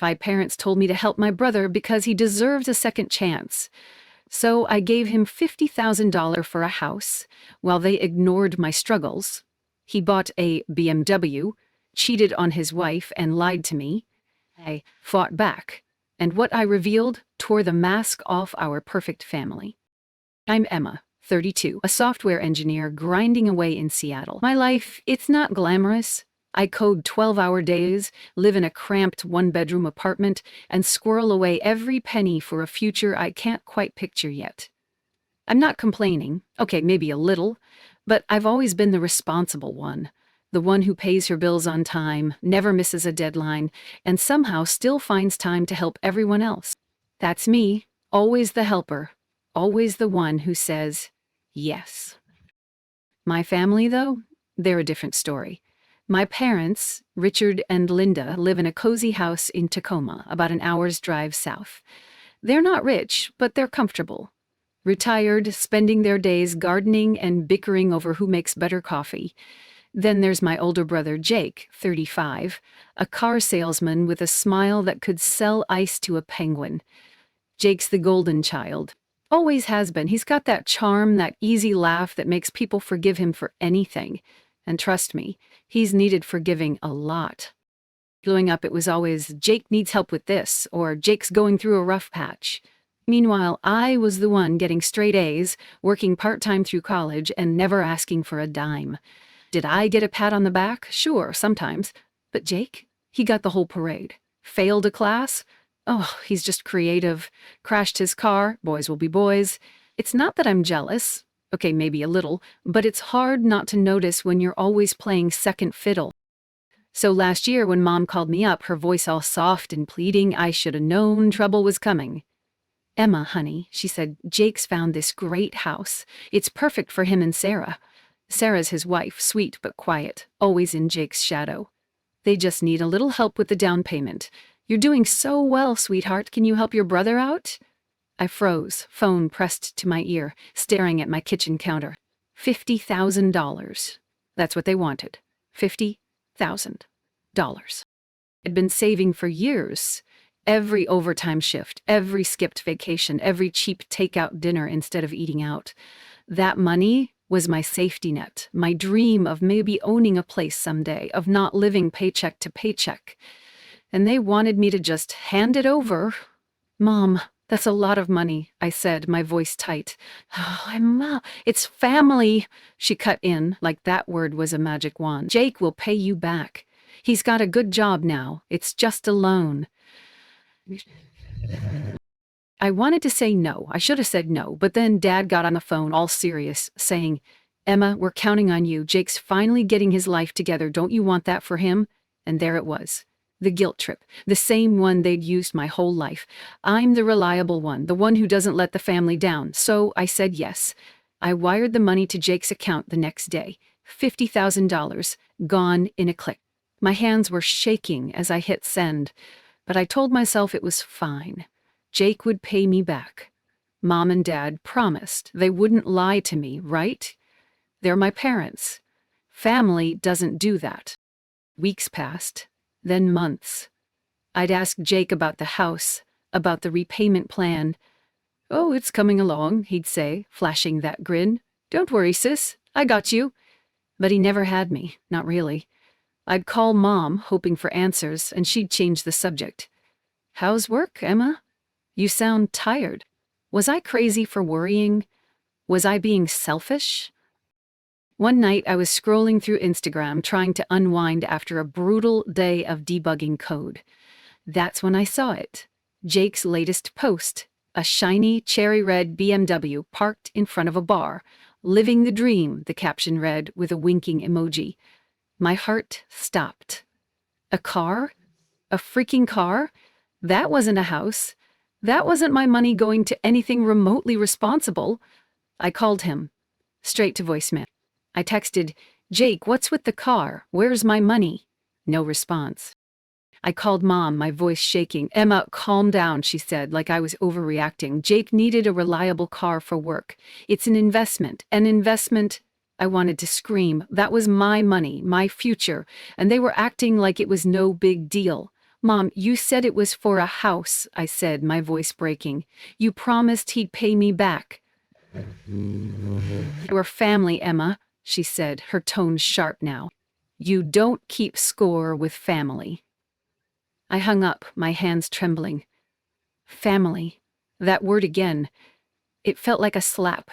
My parents told me to help my brother because he deserves a second chance. So I gave him $50,000 for a house, while they ignored my struggles. He bought a BMW, cheated on his wife, and lied to me. I fought back, and what I revealed tore the mask off our perfect family. I'm Emma, 32, a software engineer grinding away in Seattle. My life, it's not glamorous. I code 12-hour days, live in a cramped one-bedroom apartment, and squirrel away every penny for a future I can't quite picture yet. I'm not complaining, okay, maybe a little, but I've always been the responsible one. The one who pays her bills on time, never misses a deadline, and somehow still finds time to help everyone else. That's me, always the helper, always the one who says yes. My family, though, they're a different story. My parents, Richard and Linda, live in a cozy house in Tacoma, about an hour's drive south. They're not rich, but they're comfortable. Retired, spending their days gardening and bickering over who makes better coffee. Then there's my older brother, Jake, 35, a car salesman with a smile that could sell ice to a penguin. Jake's the golden child. Always has been. He's got that charm, that easy laugh that makes people forgive him for anything. And trust me, he's needed forgiving a lot. Growing up, it was always, Jake needs help with this, or Jake's going through a rough patch. Meanwhile, I was the one getting straight A's, working part-time through college, and never asking for a dime. Did I get a pat on the back? Sure, sometimes. But Jake? He got the whole parade. Failed a class? Oh, he's just creative. Crashed his car. Boys will be boys. It's not that I'm jealous. Okay, maybe a little, but it's hard not to notice when you're always playing second fiddle. So last year when Mom called me up, her voice all soft and pleading, I should have known trouble was coming. Emma, honey, she said, Jake's found this great house. It's perfect for him and Sarah. Sarah's his wife, sweet but quiet, always in Jake's shadow. They just need a little help with the down payment. You're doing so well, sweetheart. Can you help your brother out? I froze, phone pressed to my ear, staring at my kitchen counter. $50,000. That's what they wanted. $50,000. I'd been saving for years. Every overtime shift, every skipped vacation, every cheap takeout dinner instead of eating out. That money was my safety net, my dream of maybe owning a place someday, of not living paycheck to paycheck. And they wanted me to just hand it over. Mom, that's a lot of money, I said, my voice tight. Oh, it's family, she cut in like that word was a magic wand. Jake will pay you back. He's got a good job now. It's just a loan. I wanted to say no. I should have said no, but then Dad got on the phone all serious, saying, Emma, we're counting on you. Jake's finally getting his life together. Don't you want that for him? And there it was. The guilt trip, the same one they'd used my whole life. I'm the reliable one, the one who doesn't let the family down. So I said yes. I wired the money to Jake's account the next day. $50,000, gone in a click. My hands were shaking as I hit send, but I told myself it was fine. Jake would pay me back. Mom and Dad promised they wouldn't lie to me, right? They're my parents. Family doesn't do that. Weeks passed. Then months. I'd ask Jake about the house, about the repayment plan. Oh, it's coming along, he'd say, flashing that grin. Don't worry, sis, I got you. But he never had me, not really. I'd call Mom, hoping for answers, and she'd change the subject. How's work, Emma? You sound tired. Was I crazy for worrying? Was I being selfish? One night I was scrolling through Instagram trying to unwind after a brutal day of debugging code. That's when I saw it. Jake's latest post, a shiny cherry red BMW parked in front of a bar. Living the dream, the caption read with a winking emoji. My heart stopped. A car? A freaking car? That wasn't a house. That wasn't my money going to anything remotely responsible. I called him. Straight to voicemail. I texted, Jake, what's with the car? Where's my money? No response. I called Mom, my voice shaking. Emma, calm down, she said, like I was overreacting. Jake needed a reliable car for work. It's an investment. An investment. I wanted to scream. That was my money, my future, and they were acting like it was no big deal. Mom, you said it was for a house, I said, my voice breaking. You promised he'd pay me back. We're family, Emma, she said, her tone sharp now. You don't keep score with family. I hung up, my hands trembling. Family. That word again. It felt like a slap.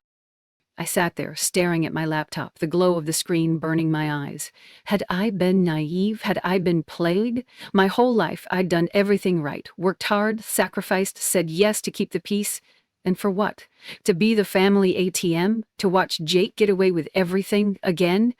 I sat there, staring at my laptop, the glow of the screen burning my eyes. Had I been naive? Had I been played? My whole life, I'd done everything right, worked hard, sacrificed, said yes to keep the peace. And for what? To be the family ATM? To watch Jake get away with everything again?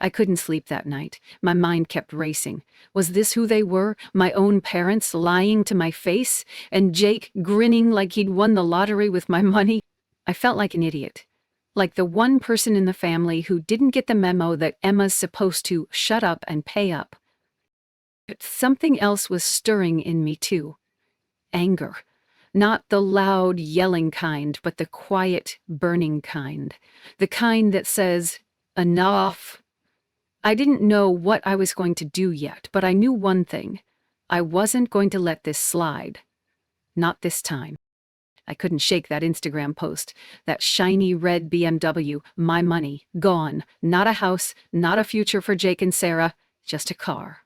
I couldn't sleep that night. My mind kept racing. Was this who they were? My own parents lying to my face? And Jake grinning like he'd won the lottery with my money? I felt like an idiot. Like the one person in the family who didn't get the memo that Emma's supposed to shut up and pay up. But something else was stirring in me too. Anger. Not the loud, yelling kind, but the quiet, burning kind. The kind that says, enough. I didn't know what I was going to do yet, but I knew one thing. I wasn't going to let this slide. Not this time. I couldn't shake that Instagram post. That shiny red BMW, my money, gone. Not a house, not a future for Jake and Sarah, just a car.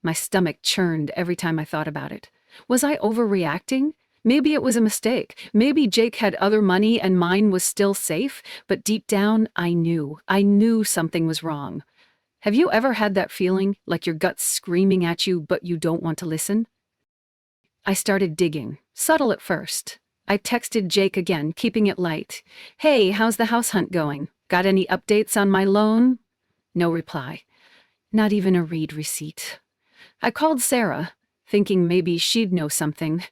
My stomach churned every time I thought about it. Was I overreacting? Maybe it was a mistake. Maybe Jake had other money and mine was still safe, but deep down, I knew something was wrong. Have you ever had that feeling, like your gut's screaming at you, but you don't want to listen? I started digging, subtle at first. I texted Jake again, keeping it light. Hey, how's the house hunt going? Got any updates on my loan? No reply. Not even a read receipt. I called Sarah, thinking maybe she'd know something.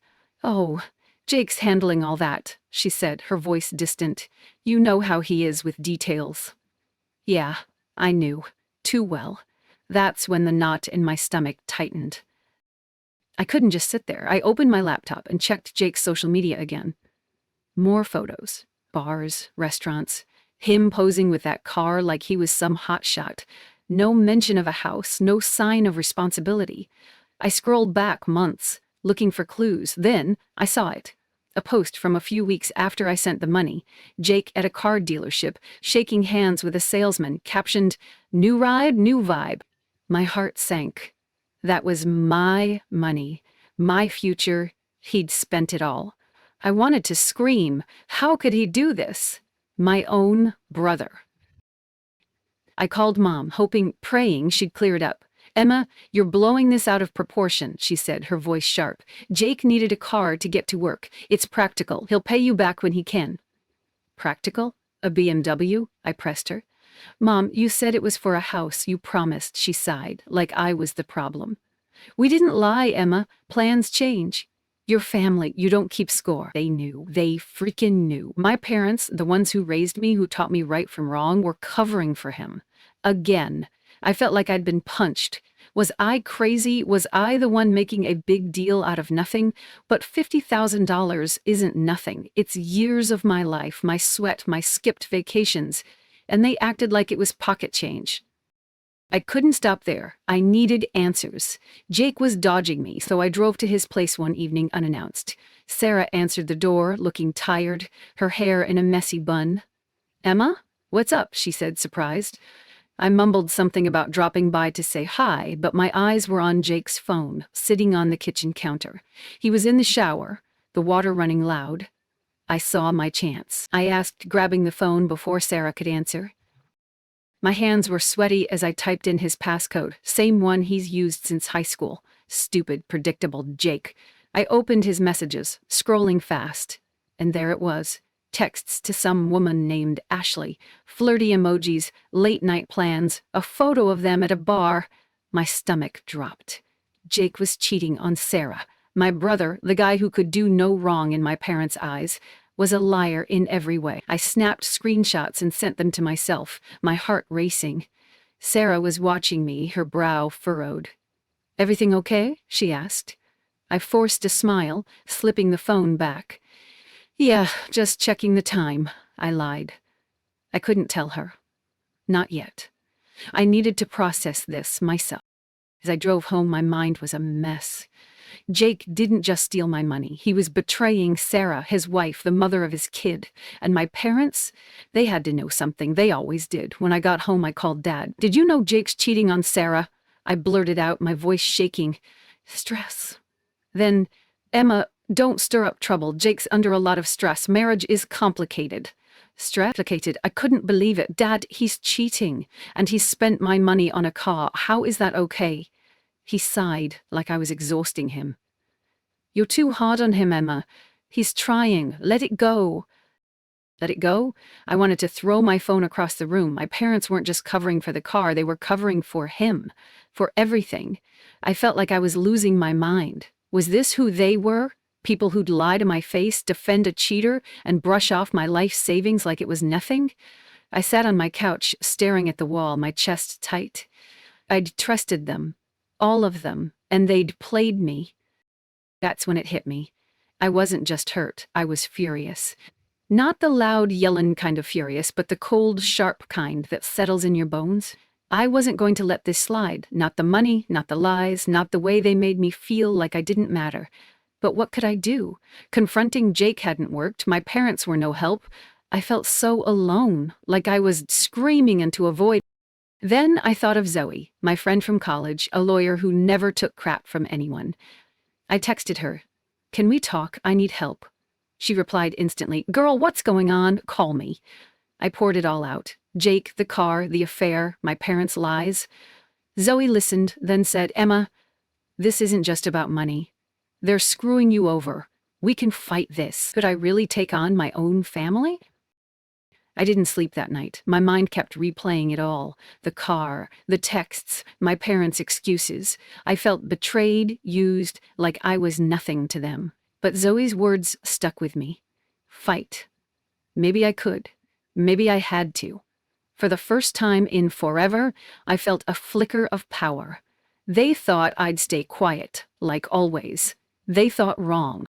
Oh, Jake's handling all that, she said, her voice distant. You know how he is with details. Yeah, I knew. Too well. That's when the knot in my stomach tightened. I couldn't just sit there. I opened my laptop and checked Jake's social media again. More photos. Bars, restaurants. Him posing with that car like he was some hotshot. No mention of a house, no sign of responsibility. I scrolled back months, looking for clues. Then I saw it. A post from a few weeks after I sent the money. Jake at a car dealership, shaking hands with a salesman, captioned, "New ride, new vibe." My heart sank. That was my money, my future. He'd spent it all. I wanted to scream. How could he do this? My own brother. I called Mom, hoping, praying she'd clear it up. Emma, you're blowing this out of proportion, she said, her voice sharp. Jake needed a car to get to work. It's practical. He'll pay you back when he can. Practical? A BMW? I pressed her. Mom, you said it was for a house. You promised, she sighed, like I was the problem. We didn't lie, Emma. Plans change. Your family, you don't keep score. They knew. They freaking knew. My parents, the ones who raised me, who taught me right from wrong, were covering for him. Again. I felt like I'd been punched. Was I crazy? Was I the one making a big deal out of nothing? But $50,000 isn't nothing. It's years of my life, my sweat, my skipped vacations. And they acted like it was pocket change. I couldn't stop there. I needed answers. Jake was dodging me, so I drove to his place one evening unannounced. Sarah answered the door, looking tired, her hair in a messy bun. Emma? What's up? She said, surprised. I mumbled something about dropping by to say hi, but my eyes were on Jake's phone, sitting on the kitchen counter. He was in the shower, the water running loud. I saw my chance. I asked, grabbing the phone before Sarah could answer. My hands were sweaty as I typed in his passcode, same one he's used since high school. Stupid, predictable Jake. I opened his messages, scrolling fast. And there it was. Texts to some woman named Ashley, flirty emojis, late-night plans, a photo of them at a bar. My stomach dropped. Jake was cheating on Sarah. My brother, the guy who could do no wrong in my parents' eyes, was a liar in every way. I snapped screenshots and sent them to myself, my heart racing. Sarah was watching me, her brow furrowed. "Everything okay?" she asked. I forced a smile, slipping the phone back. "Yeah, just checking the time," I lied. I couldn't tell her. Not yet. I needed to process this myself. As I drove home, my mind was a mess. Jake didn't just steal my money. He was betraying Sarah, his wife, the mother of his kid. And my parents, they had to know something. They always did. When I got home, I called Dad. "Did you know Jake's cheating on Sarah?" I blurted out, my voice shaking. "Stress." Then, "Emma, don't stir up trouble. Jake's under a lot of stress. Marriage is complicated." Stress? Complicated? I couldn't believe it. "Dad, he's cheating. And he's spent my money on a car. How is that okay?" He sighed, like I was exhausting him. "You're too hard on him, Emma. He's trying. Let it go." Let it go? I wanted to throw my phone across the room. My parents weren't just covering for the car, they were covering for him. For everything. I felt like I was losing my mind. Was this who they were? People who'd lie to my face, defend a cheater, and brush off my life savings like it was nothing? I sat on my couch, staring at the wall, my chest tight. I'd trusted them. All of them. And they'd played me. That's when it hit me. I wasn't just hurt, I was furious. Not the loud, yellin' kind of furious, but the cold, sharp kind that settles in your bones. I wasn't going to let this slide. Not the money, not the lies, not the way they made me feel like I didn't matter. But what could I do? Confronting Jake hadn't worked. My parents were no help. I felt so alone, like I was screaming into a void. Then I thought of Zoe, my friend from college, a lawyer who never took crap from anyone. I texted her, "Can we talk? I need help." She replied instantly, "Girl, what's going on? Call me." I poured it all out. Jake, the car, the affair, my parents' lies. Zoe listened, then said, "Emma, this isn't just about money. They're screwing you over. We can fight this. Could I really take on my own family?" I didn't sleep that night. My mind kept replaying it all. The car, the texts, my parents' excuses. I felt betrayed, used, like I was nothing to them. But Zoe's words stuck with me. Fight. Maybe I could. Maybe I had to. For the first time in forever, I felt a flicker of power. They thought I'd stay quiet, like always. They thought wrong.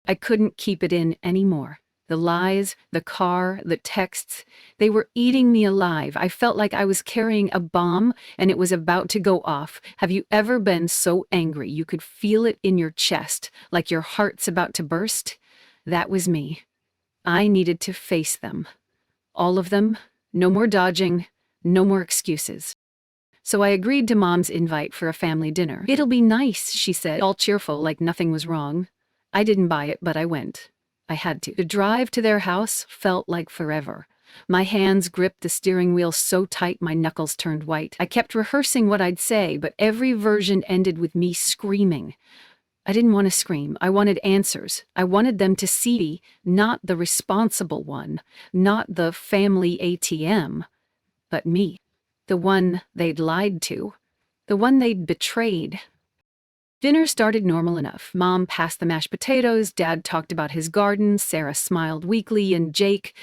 I couldn't keep it in anymore. The lies, the car, the texts, they were eating me alive. I felt like I was carrying a bomb and it was about to go off. Have you ever been so angry you could feel it in your chest, like your heart's about to burst? That was me. I needed to face them. All of them. No more dodging. No more excuses. So I agreed to Mom's invite for a family dinner. "It'll be nice," she said, all cheerful like nothing was wrong. I didn't buy it, but I went. I had to. The drive to their house felt like forever. My hands gripped the steering wheel so tight my knuckles turned white. I kept rehearsing what I'd say, but every version ended with me screaming. I didn't want to scream. I wanted answers. I wanted them to see me, not the responsible one, not the family ATM, but me. The one they'd lied to. The one they'd betrayed. Dinner started normal enough. Mom passed the mashed potatoes, Dad talked about his garden, Sarah smiled weakly, and Jake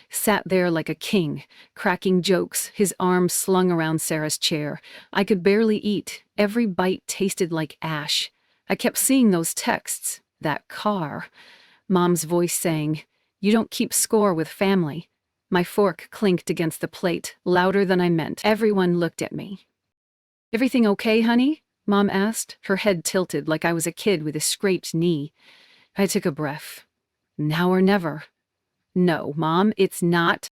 sat there like a king, cracking jokes, his arms slung around Sarah's chair. I could barely eat. Every bite tasted like ash. I kept seeing those texts. That car. Mom's voice saying, "You don't keep score with family." My fork clinked against the plate, louder than I meant. Everyone looked at me. "Everything okay, honey?" Mom asked, her head tilted like I was a kid with a scraped knee. I took a breath. Now or never. "No, Mom, it's not."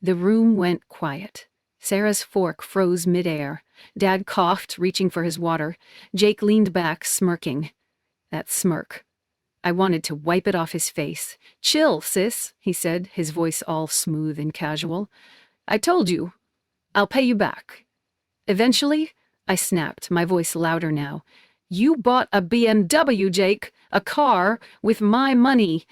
The room went quiet. Sarah's fork froze midair. Dad coughed, reaching for his water. Jake leaned back, smirking. That smirk. I wanted to wipe it off his face. "Chill, sis," he said, his voice all smooth and casual. "I told you. I'll pay you back." "Eventually?" I snapped, my voice louder now. "You bought a BMW, Jake, a car, with my money.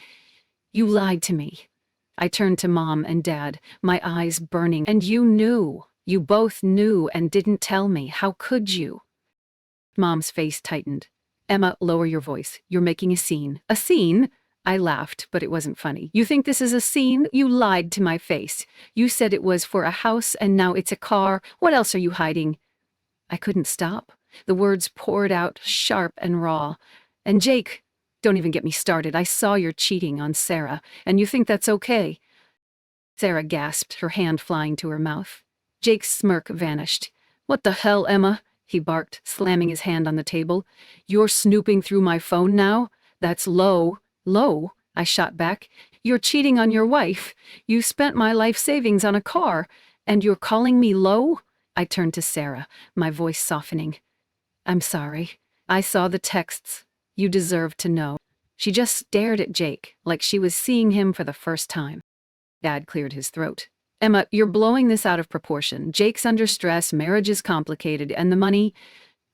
You lied to me." I turned to Mom and Dad, my eyes burning. "And you knew. You both knew and didn't tell me. How could you?" Mom's face tightened. "Emma, lower your voice. You're making a scene." "A scene?" I laughed, but it wasn't funny. "You think this is a scene? You lied to my face. You said it was for a house and now it's a car. What else are you hiding?" I couldn't stop. The words poured out, sharp and raw. "And Jake, don't even get me started. I saw you're cheating on Sarah, and you think that's okay?" Sarah gasped, her hand flying to her mouth. Jake's smirk vanished. "What the hell, Emma? he barked, slamming his hand on the table. "You're snooping through my phone now? That's low." "Low?" I shot back. "You're cheating on your wife. You spent my life savings on a car, and you're calling me low?" I turned to Sarah, my voice softening. "I'm sorry. I saw the texts. You deserve to know." She just stared at Jake, like she was seeing him for the first time. Dad cleared his throat. "Emma, you're blowing this out of proportion. Jake's under stress, marriage is complicated, and the money,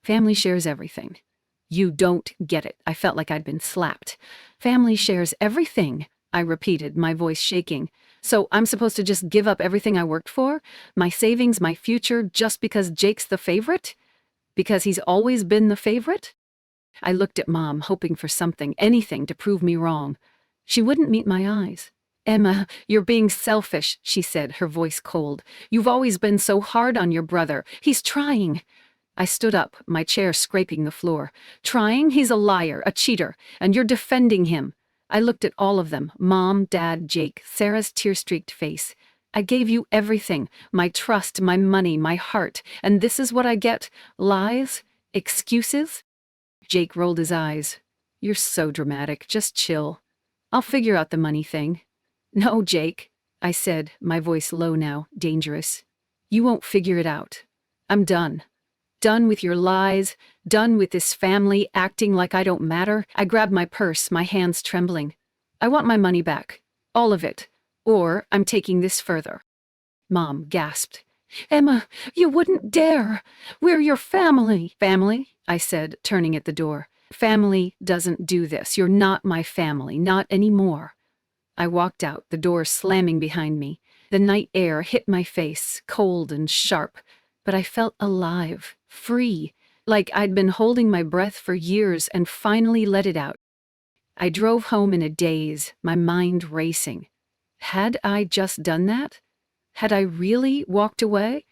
family shares everything." "You don't get it." I felt like I'd been slapped. "Family shares everything," I repeated, my voice shaking. "So I'm supposed to just give up everything I worked for? My savings, my future, just because Jake's the favorite? Because he's always been the favorite?" I looked at Mom, hoping for something, anything to prove me wrong. She wouldn't meet my eyes. "Emma, you're being selfish," she said, her voice cold. "You've always been so hard on your brother. He's trying." I stood up, my chair scraping the floor. "Trying? He's a liar, a cheater, and you're defending him." I looked at all of them, Mom, Dad, Jake, Sarah's tear-streaked face. "I gave you everything, my trust, my money, my heart, and this is what I get? Lies? Excuses?" Jake rolled his eyes. "You're so dramatic. Just chill. I'll figure out the money thing." "No, Jake," I said, my voice low now, dangerous. "You won't figure it out. I'm done. Done with your lies, done with this family acting like I don't matter." I grabbed my purse, my hands trembling. "I want my money back. All of it. Or I'm taking this further." Mom gasped. "Emma, you wouldn't dare. We're your family." "Family?" I said, turning at the door. "Family doesn't do this. You're not my family, not anymore." I walked out, the door slamming behind me. The night air hit my face, cold and sharp, but I felt alive, free, like I'd been holding my breath for years and finally let it out. I drove home in a daze, my mind racing. Had I just done that? Had I really walked away?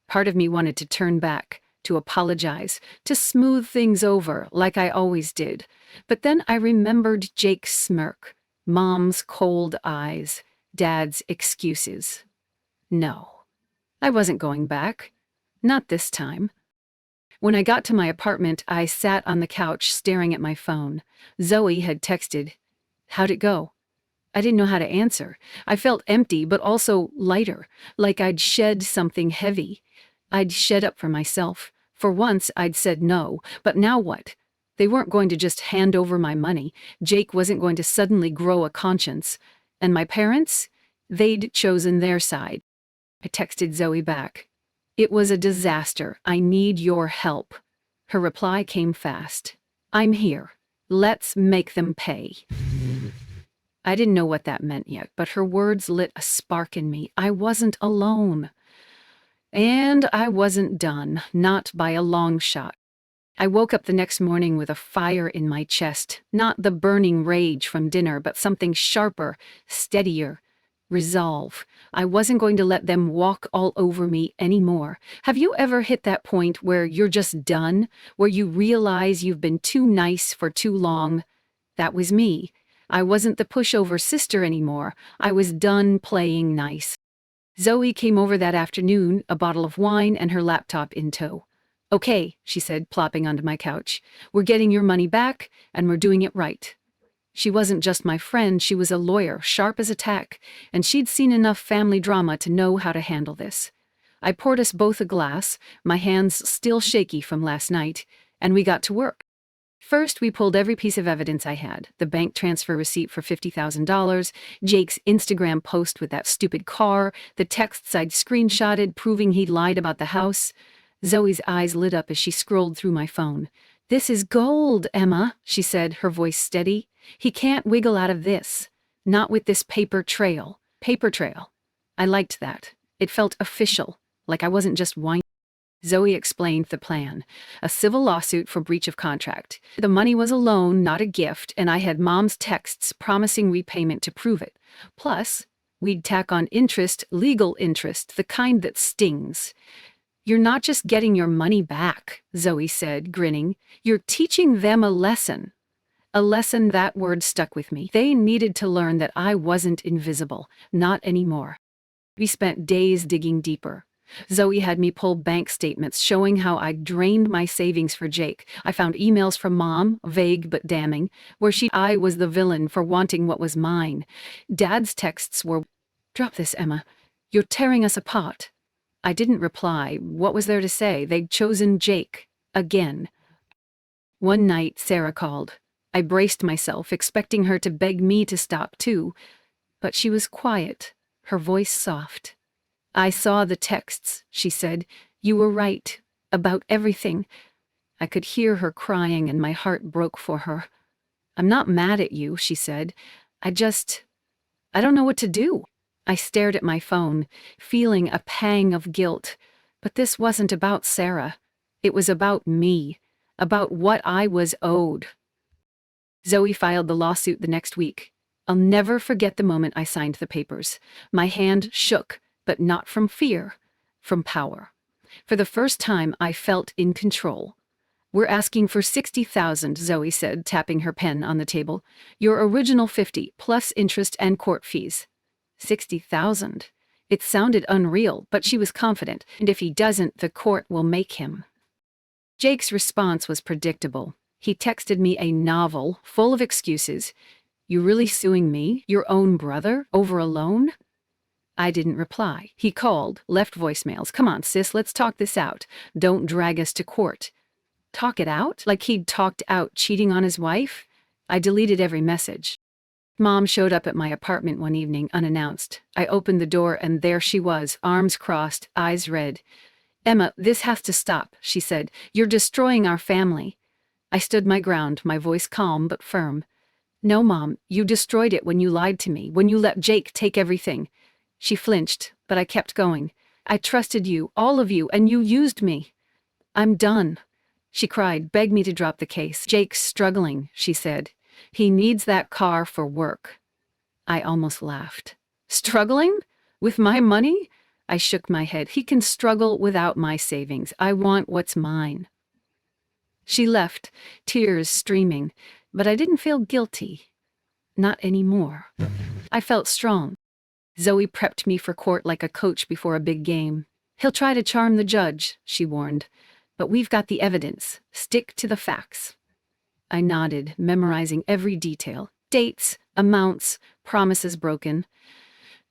Part of me wanted to turn back, to apologize, to smooth things over like I always did. But then I remembered Jake's smirk, Mom's cold eyes, Dad's excuses. No, I wasn't going back. Not this time. When I got to my apartment, I sat on the couch staring at my phone. Zoe had texted. "How'd it go?" I didn't know how to answer. I felt empty, but also lighter, like I'd shed something heavy. I'd shed up for myself. For once, I'd said no, but now what? They weren't going to just hand over my money. Jake wasn't going to suddenly grow a conscience. And my parents? They'd chosen their side. I texted Zoe back. "It was a disaster. I need your help." Her reply came fast. "I'm here. Let's make them pay." I didn't know what that meant yet, but her words lit a spark in me. I wasn't alone. And I wasn't done, not by a long shot. I woke up the next morning with a fire in my chest, not the burning rage from dinner, but something sharper, steadier. Resolve. I wasn't going to let them walk all over me anymore. Have you ever hit that point where you're just done, where you realize you've been too nice for too long? That was me. I wasn't the pushover sister anymore. I was done playing nice. Zoe came over that afternoon, a bottle of wine and her laptop in tow. "Okay," she said, plopping onto my couch. "We're getting your money back, and we're doing it right." She wasn't just my friend, she was a lawyer, sharp as a tack, and she'd seen enough family drama to know how to handle this. I poured us both a glass, my hands still shaky from last night, and we got to work. First, we pulled every piece of evidence I had, the bank transfer receipt for $50,000, Jake's Instagram post with that stupid car, the texts I'd screenshotted proving he'd lied about the house. Zoe's eyes lit up as she scrolled through my phone. "This is gold, Emma," she said, her voice steady. "He can't wiggle out of this. Not with this paper trail." Paper trail. I liked that. It felt official, like I wasn't just whining. Zoe explained the plan. A civil lawsuit for breach of contract. The money was a loan, not a gift, and I had Mom's texts promising repayment to prove it. Plus, we'd tack on interest, legal interest, the kind that stings. "You're not just getting your money back," Zoe said, grinning. "You're teaching them a lesson." A lesson, that word stuck with me. They needed to learn that I wasn't invisible. Not anymore. We spent days digging deeper. Zoe had me pull bank statements showing how I'd drained my savings for Jake. I found emails from Mom, vague but damning, where I was the villain for wanting what was mine. Dad's texts were, "Drop this, Emma. You're tearing us apart." I didn't reply. What was there to say? They'd chosen Jake. Again. One night, Sarah called. I braced myself, expecting her to beg me to stop too, but she was quiet, her voice soft. "I saw the texts," she said. "You were right. About everything." I could hear her crying and my heart broke for her. "I'm not mad at you," she said. I don't know what to do." I stared at my phone, feeling a pang of guilt. But this wasn't about Sarah. It was about me, about what I was owed. Zoe filed the lawsuit the next week. I'll never forget the moment I signed the papers. My hand shook, but not from fear, from power. For the first time, I felt in control. "We're asking for 60,000, Zoe said, tapping her pen on the table. "Your original 50, plus interest and court fees." 60,000. It sounded unreal, but she was confident, and if he doesn't, the court will make him. Jake's response was predictable. He texted me a novel full of excuses. "You really suing me, your own brother, over a loan?" I didn't reply. He called, left voicemails. "Come on, sis, let's talk this out. Don't drag us to court." Talk it out? Like he'd talked out cheating on his wife? I deleted every message. Mom showed up at my apartment one evening unannounced. I opened the door and there she was, arms crossed, eyes red. "Emma, this has to stop," she said. "You're destroying our family." I stood my ground, my voice calm but firm. "No, Mom, you destroyed it when you lied to me, when you let Jake take everything." She flinched, but I kept going. "I trusted you, all of you, and you used me." "I'm done." She cried, begged me to drop the case. "Jake's struggling," she said. "He needs that car for work." I almost laughed. "Struggling? With my money?" I shook my head. "He can struggle without my savings. I want what's mine." She left, tears streaming, but I didn't feel guilty. Not anymore. I felt strong. Zoe prepped me for court like a coach before a big game. "He'll try to charm the judge," she warned. "But we've got the evidence. Stick to the facts." I nodded, memorizing every detail. Dates, amounts, promises broken.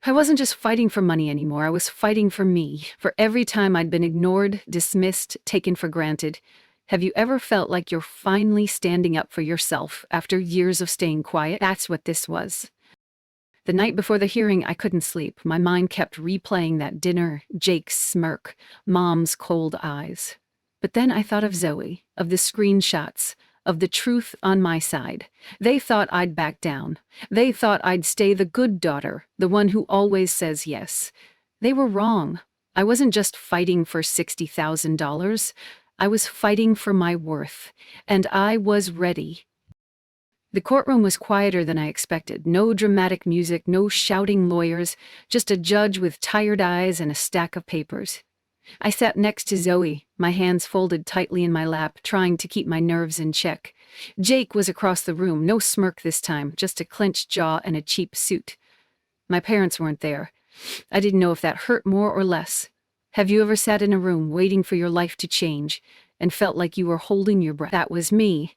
I wasn't just fighting for money anymore. I was fighting for me, for every time I'd been ignored, dismissed, taken for granted. Have you ever felt like you're finally standing up for yourself after years of staying quiet? That's what this was. The night before the hearing, I couldn't sleep. My mind kept replaying that dinner, Jake's smirk, Mom's cold eyes. But then I thought of Zoe, of the screenshots, of the truth on my side. They thought I'd back down. They thought I'd stay the good daughter, the one who always says yes. They were wrong. I wasn't just fighting for $60,000. I was fighting for my worth. And I was ready. The courtroom was quieter than I expected. No dramatic music, no shouting lawyers, just a judge with tired eyes and a stack of papers. I sat next to Zoe, my hands folded tightly in my lap, trying to keep my nerves in check. Jake was across the room, no smirk this time, just a clenched jaw and a cheap suit. My parents weren't there. I didn't know if that hurt more or less. Have you ever sat in a room waiting for your life to change and felt like you were holding your breath? That was me.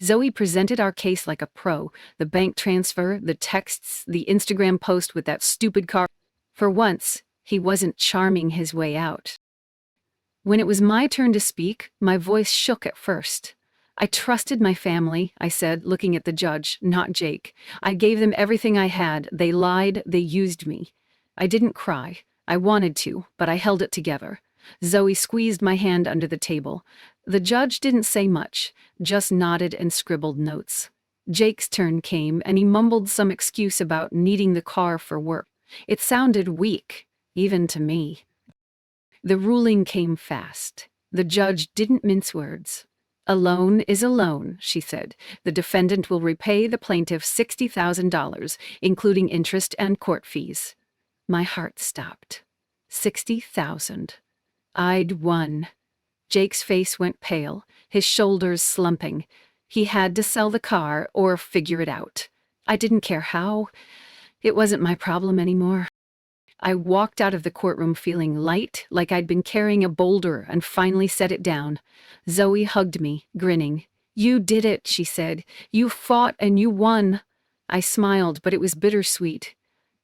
Zoe presented our case like a pro. The bank transfer, the texts, the Instagram post with that stupid car. For once, he wasn't charming his way out. When it was my turn to speak, my voice shook at first. "I trusted my family," I said, looking at the judge, not Jake. "I gave them everything I had. They lied, they used me." I didn't cry. I wanted to, but I held it together. Zoe squeezed my hand under the table. The judge didn't say much, just nodded and scribbled notes. Jake's turn came, and he mumbled some excuse about needing the car for work. It sounded weak, even to me. The ruling came fast. The judge didn't mince words. "A loan is a loan," she said. "The defendant will repay the plaintiff $60,000, including interest and court fees." My heart stopped. 60,000. I'd won. Jake's face went pale, his shoulders slumping. He had to sell the car or figure it out. I didn't care how. It wasn't my problem anymore. I walked out of the courtroom feeling light, like I'd been carrying a boulder, and finally set it down. Zoe hugged me, grinning. "You did it," she said. "You fought and you won." I smiled, but it was bittersweet.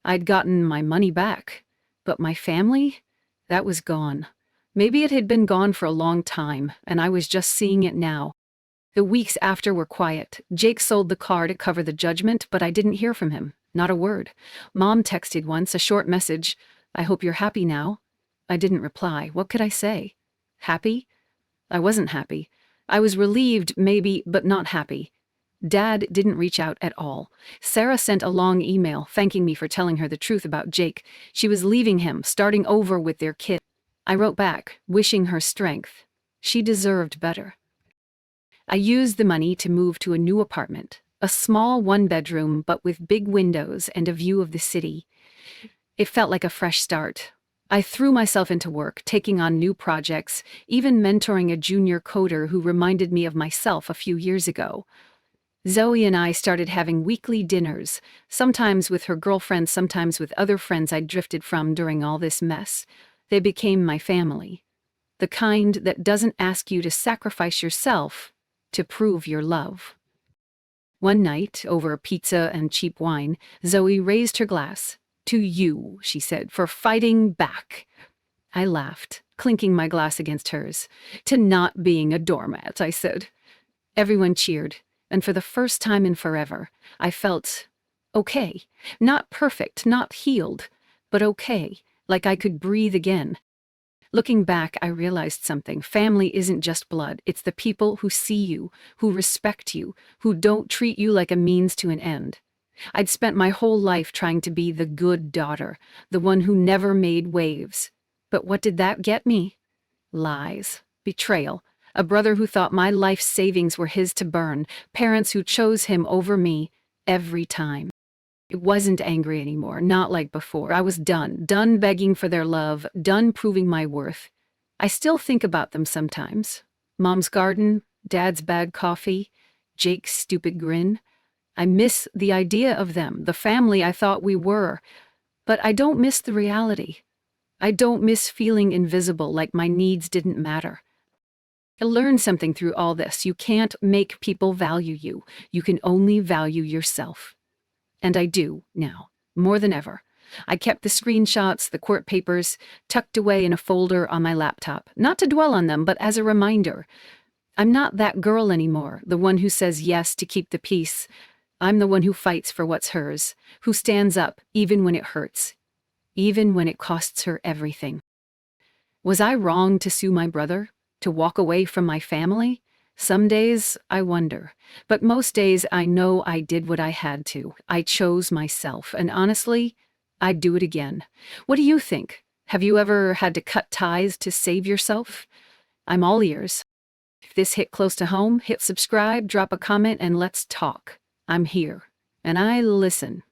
I'd gotten my money back. But my family? That was gone. Maybe it had been gone for a long time, and I was just seeing it now. The weeks after were quiet. Jake sold the car to cover the judgment, but I didn't hear from him. Not a word. Mom texted once, a short message. "I hope you're happy now." I didn't reply. What could I say? Happy? I wasn't happy. I was relieved, maybe, but not happy. Dad didn't reach out at all. Sarah sent a long email thanking me for telling her the truth about Jake. She was leaving him, starting over with their kid. I wrote back, wishing her strength. She deserved better. I used the money to move to a new apartment, a small one-bedroom but with big windows and a view of the city. It felt like a fresh start. I threw myself into work, taking on new projects, even mentoring a junior coder who reminded me of myself a few years ago. Zoe and I started having weekly dinners, sometimes with her girlfriend, sometimes with other friends I'd drifted from during all this mess. They became my family. The kind that doesn't ask you to sacrifice yourself to prove your love. One night, over pizza and cheap wine, Zoe raised her glass. "To you," she said, "for fighting back." I laughed, clinking my glass against hers. "To not being a doormat," I said. Everyone cheered, and for the first time in forever, I felt okay. Not perfect, not healed, but okay, like I could breathe again. Looking back, I realized something. Family isn't just blood. It's the people who see you, who respect you, who don't treat you like a means to an end. I'd spent my whole life trying to be the good daughter, the one who never made waves. But what did that get me? Lies, betrayal, a brother who thought my life savings were his to burn, parents who chose him over me every time. It wasn't angry anymore, not like before. I was done begging for their love, done proving my worth. I still think about them sometimes. Mom's garden, Dad's bad coffee, Jake's stupid grin. I miss the idea of them, the family I thought we were. But I don't miss the reality. I don't miss feeling invisible, like my needs didn't matter. I learned something through all this. You can't make people value you. You can only value yourself. And I do, now, more than ever. I kept the screenshots, the court papers, tucked away in a folder on my laptop, not to dwell on them, but as a reminder. I'm not that girl anymore, the one who says yes to keep the peace. I'm the one who fights for what's hers, who stands up even when it hurts, even when it costs her everything. Was I wrong to sue my brother? To walk away from my family? Some days I wonder, but most days I know I did what I had to. I chose myself, and honestly, I'd do it again. What do you think? Have you ever had to cut ties to save yourself? I'm all ears. If this hit close to home, hit subscribe, drop a comment, and let's talk. I'm here, and I listen.